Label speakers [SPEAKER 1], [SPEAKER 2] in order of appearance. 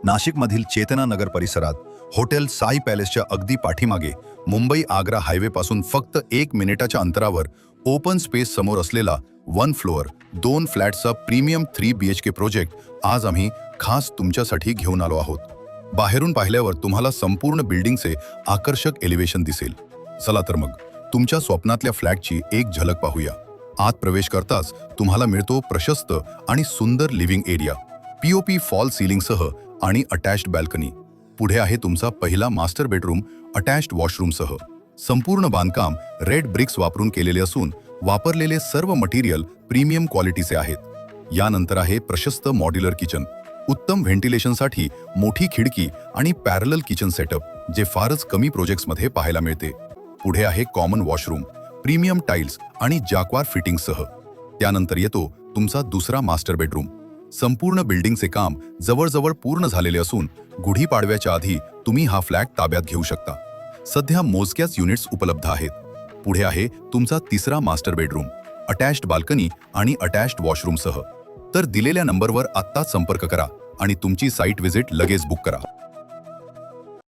[SPEAKER 1] नाशिकमधील चेतना नगर परिसरात हॉटेल साई पॅलेसच्या अगदी पाठीमागे मुंबई आग्रा हायवेपासून फक्त 1 मिनिटाच्या अंतरावर ओपन स्पेस समोर असलेला 1 फ्लोअर 2 फ्लॅटचा प्रीमियम 3 BHK प्रोजेक्ट आज आम्ही खास तुमच्यासाठी घेऊन आलो आहोत. बाहेरून पाहिल्यावर तुम्हाला संपूर्ण बिल्डिंगचे आकर्षक एलिव्हेशन दिसेल. चला तर मग तुमच्या स्वप्नातल्या फ्लॅटची एक झलक पाहूया. आत प्रवेश करताच तुम्हाला मिळतो प्रशस्त आणि सुंदर लिव्हिंग एरिया, POP फॉल सीलिंगसह आणि अटॅच्ड बॅल्कनी. पुढे आहे तुमचा पहिला मास्टर बेडरूम अटॅच्ड वॉशरूमसह. संपूर्ण बांधकाम रेड ब्रिक्स वापरून केलेले असून वापरलेले सर्व मटेरियल प्रीमियम क्वालिटीचे आहेत. यानंतर आहे प्रशस्त मॉड्युलर किचन, उत्तम व्हेंटिलेशनसाठी मोठी खिडकी आणि पॅरलल किचन सेटअप, जे फारच कमी प्रोजेक्ट्समध्ये पाहायला मिळते. पुढे आहे कॉमन वॉशरूम, प्रीमियम टाइल्स आणि जॅक्वार फिटिंगसह. त्यानंतर येतो तुमचा दुसरा मास्टर बेडरूम. संपूर्ण बिल्डिंगचे काम जवळजवळ पूर्ण झालेले असून गुढीपाडव्याच्या आधी तुम्ही हा फ्लॅट ताब्यात घेऊ शकता. सध्या मोजक्याच युनिट्स उपलब्ध आहेत. पुढे आहे तुमचा तिसरा मास्टर बेडरूम, अटॅच्ड बाल्कनी आणि अटॅच्ड वॉशरूमसह. तर दिलेल्या नंबरवर आत्ताच संपर्क करा आणि तुमची साईट व्हिजिट लगेच बुक करा.